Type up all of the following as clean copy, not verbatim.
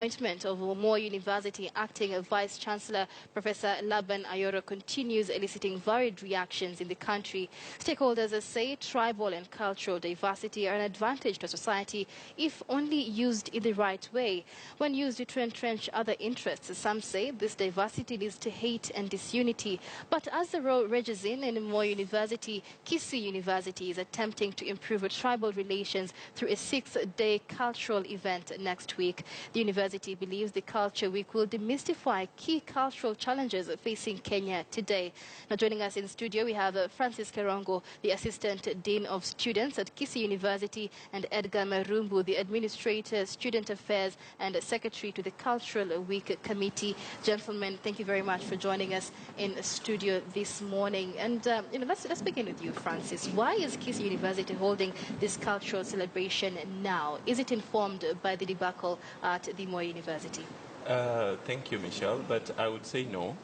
Appointment of Moi University Acting Vice Chancellor Professor Laban Ayoro continues eliciting varied reactions in the country. Stakeholders say tribal and cultural diversity are an advantage to society if only used in the right way. When used to entrench other interests, some say this diversity leads to hate and disunity. But as the road rages in Moi University, Kisii University is attempting to improve tribal relations through a 6-day cultural event next week. The university believes the Culture Week will demystify key cultural challenges facing Kenya today. Now, joining us in studio, we have Francis Kerongo, the Assistant Dean of Students at Kisii University, and Edgar Marumbu, the Administrator, Student Affairs, and Secretary to the Cultural Week Committee. Gentlemen, thank you very much for joining us in studio this morning. And let's begin with you, Francis. Why is Kisii University holding this cultural celebration now? Is it informed by the debacle at the Moi University? Thank you, Michelle, but I would say no.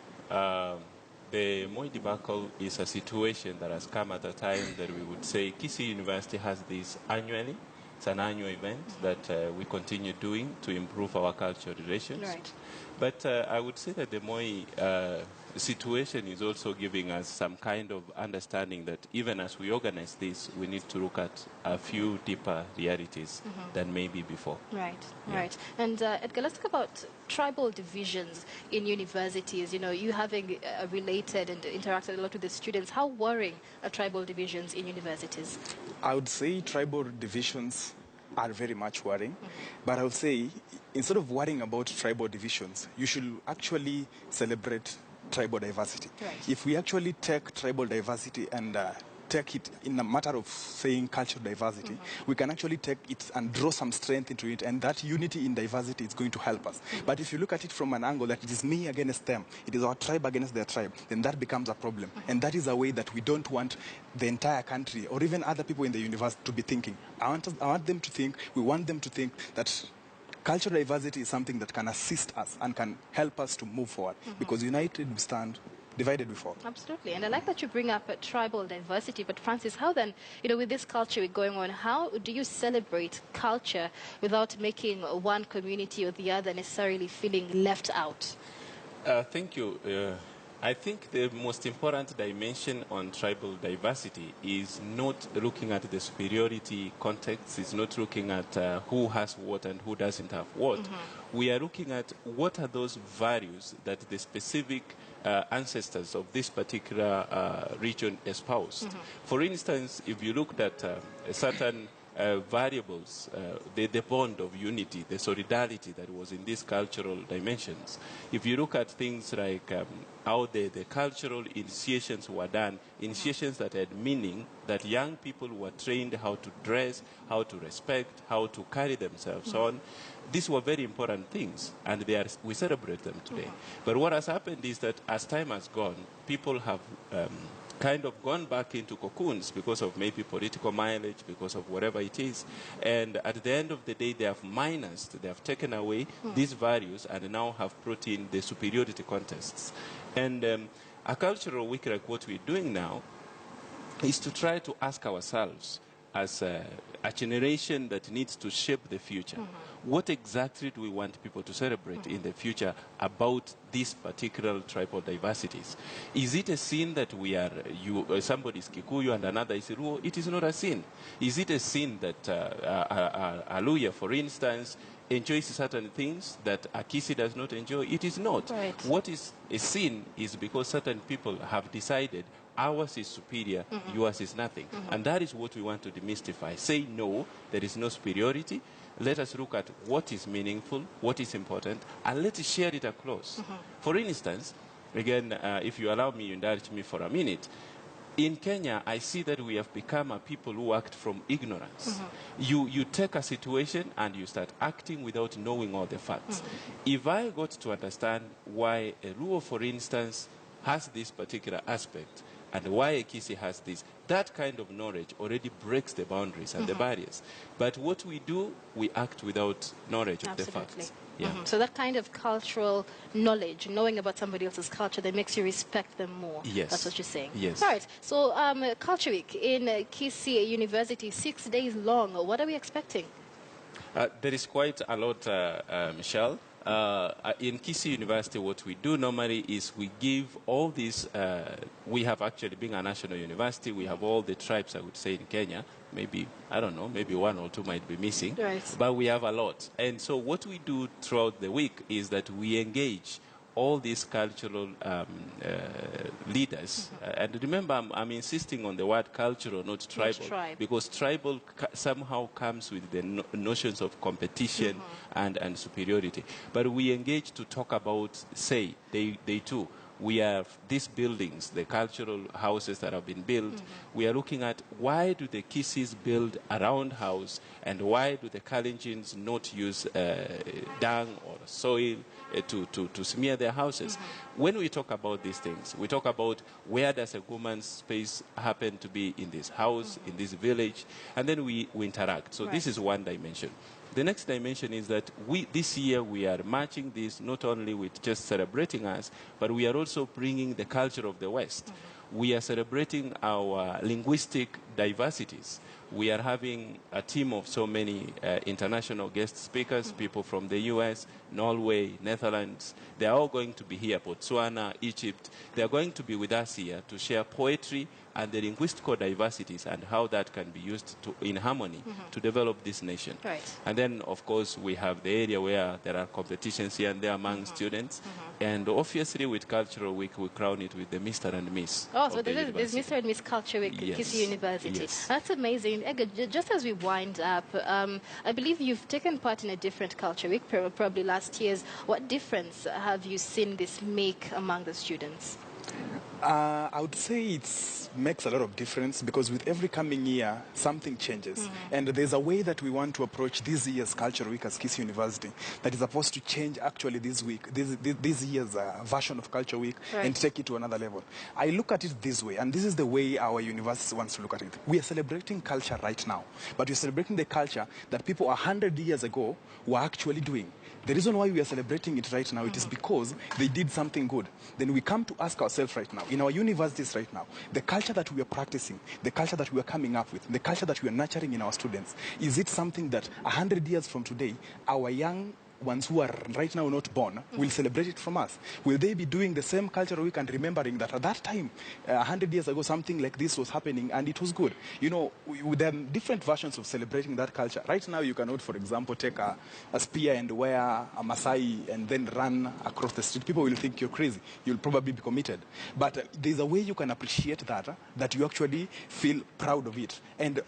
The Moi debacle is a situation that has come at a time that we would say Kisii University has this annually. It's an annual event that we continue doing to improve our cultural relations. Right. But I would say that the Moi situation is also giving us some kind of understanding that even as we organize this, we need to look at a few deeper realities than maybe before. Right, right. And Edgar, let's talk about tribal divisions in universities. You know, you having related and interacted a lot with the students, how worrying are tribal divisions in universities? I would say tribal divisions are very much worrying, but I would say instead of worrying about tribal divisions, you should actually celebrate tribal diversity. Right. If we actually take tribal diversity and take it in a matter of saying cultural diversity, we can actually take it and draw some strength into it, and that unity in diversity is going to help us. But if you look at it from an angle that it is me against them, it is our tribe against their tribe, then that becomes a problem. And that is a way that we don't want the entire country or even other people in the universe to be thinking. I want them to think, we want them to think that cultural diversity is something that can assist us and can help us to move forward. Because united we stand, divided we fall. Absolutely. And I like that you bring up tribal diversity. But Francis, how then, with this culture going on, how do you celebrate culture without making one community or the other necessarily feeling left out? Thank you. I think the most important dimension on tribal diversity is not looking at the superiority context, is not looking at who has what and who doesn't have what. We are looking at what are those values that the specific ancestors of this particular region espoused. For instance, if you looked at certain variables, the bond of unity, the solidarity that was in these cultural dimensions. If you look at things like how the cultural initiations were done, initiations that had meaning, that young people were trained how to dress, how to respect, how to carry themselves on. These were very important things, and we celebrate them today. But what has happened is that as time has gone, people have kind of gone back into cocoons because of maybe political mileage, because of whatever it is. And at the end of the day, they have minused, they have taken away these values and now have brought in the superiority contests. And a cultural week like what we're doing now is to try to ask ourselves, as a generation that needs to shape the future, what exactly do we want people to celebrate in the future about these particular tribal diversities? Is it a sin that we are, somebody is Kikuyu and another is Luo? It is not a sin. Is it a sin that a Luya, for instance, enjoys certain things that a Kisii does not enjoy? It is not. Right. What is a sin is because certain people have decided ours is superior, yours is nothing. And that is what we want to demystify. Say no, there is no superiority. Let us look at what is meaningful, what is important, and let's share it across. For instance, again, if you allow me, you indulge me for a minute, in Kenya, I see that we have become a people who act from ignorance. You take a situation and you start acting without knowing all the facts. If I got to understand why a Luo, for instance, has this particular aspect, and why a Kisii has this, that kind of knowledge already breaks the boundaries and the barriers. But what we do, we act without knowledge of the facts. Yeah. So that kind of cultural knowledge, knowing about somebody else's culture, that makes you respect them more. Yes. That's what you're saying. Yes. All right. So Culture Week in Kisii University, 6 days long. What are we expecting? There is quite a lot, Michelle. In Kisii University, what we do normally is we give all these, we have actually been a national university, we have all the tribes, I would say, in Kenya. Maybe, I don't know, maybe one or two might be missing, right. But we have a lot. And so what we do throughout the week is that we engage all these cultural leaders. And remember, I'm insisting on the word cultural, not tribal, because tribal somehow comes with the notions of competition and superiority. But we engage to talk about, say, they too. We have these buildings, the cultural houses that have been built. We are looking at why do the Kisiis build a round house and why do the Kalenjins not use dung or soil to smear their houses. When we talk about these things, we talk about where does a woman's space happen to be in this house, in this village, and then we interact. So this is one dimension. The next dimension is that this year we are matching this not only with just celebrating us, but we are also bringing the culture of the West. We are celebrating our linguistic diversities. We are having a team of so many international guest speakers, people from the US, Norway, Netherlands. They are all going to be here, Botswana, Egypt. They are going to be with us here to share poetry and the linguistical diversities and how that can be used in harmony to develop this nation. Right. And then, of course, we have the area where there are competitions here and there among students. And obviously, with Cultural Week, we crown it with the Mr. and Miss. Oh, so there's Mr. and Miss Culture Week at Kisii University. Yes. That's amazing. Edgar, just as we wind up, I believe you've taken part in a different Culture Week, probably last year's. What difference have you seen this make among the students? I would say it makes a lot of difference because with every coming year, something changes. And there's a way that we want to approach this year's Culture Week as Kisii University that is supposed to change actually this year's version of Culture Week and take it to another level. I look at it this way, and this is the way our university wants to look at it. We are celebrating culture right now, but we're celebrating the culture that people 100 years ago were actually doing. The reason why we are celebrating it right now, it is because they did something good. Then we come to ask ourselves right now, in our universities right now, the culture that we are practicing, the culture that we are coming up with, the culture that we are nurturing in our students, is it something that 100 years from today, our young ones who are right now not born will celebrate it from us? Will they be doing the same cultural week and remembering that at that time, 100 years ago, something like this was happening and it was good? You know, there are different versions of celebrating that culture. Right now, you cannot, for example, take a spear and wear a Maasai and then run across the street. People will think you're crazy. You'll probably be committed. But there's a way you can appreciate that you actually feel proud of it. And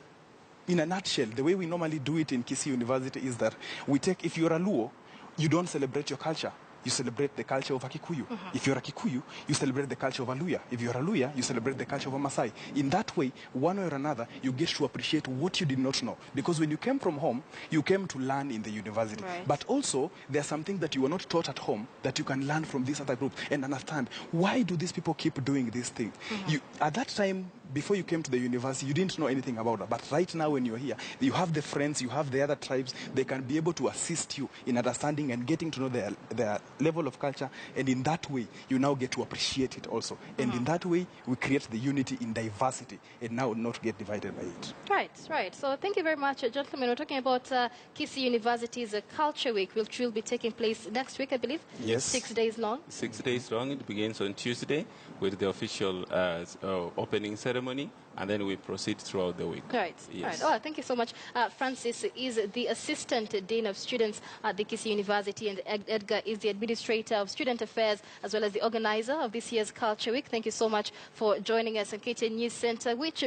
in a nutshell, the way we normally do it in Kisii University is that we take, if you're a Luo, you don't celebrate your culture. You celebrate the culture of a Kikuyu. If you're a Kikuyu, you celebrate the culture of a Luya. If you're a Luya, you celebrate the culture of a Maasai. In that way, one way or another, you get to appreciate what you did not know. Because when you came from home, you came to learn in the university. Right. But also, there's something that you were not taught at home that you can learn from this other group and understand, why do these people keep doing this thing? At that time, before you came to the university, you didn't know anything about that. But right now, when you're here, you have the friends, you have the other tribes, they can be able to assist you in understanding and getting to know their level of culture. And in that way, you now get to appreciate it also. And in that way, we create the unity in diversity and now not get divided by it. Right. So thank you very much, gentlemen. We're talking about Kisii University's Culture Week, which will be taking place next week, I believe. Yes. 6 days long. 6 days long. It begins on Tuesday with the official opening ceremony, and then we proceed throughout the week. Right. Yes. Oh, thank you so much. Francis is the Assistant Dean of Students at the Kisii University, and Edgar is the Administrator of Student Affairs, as well as the organizer of this year's Culture Week. Thank you so much for joining us on KTN News Center, which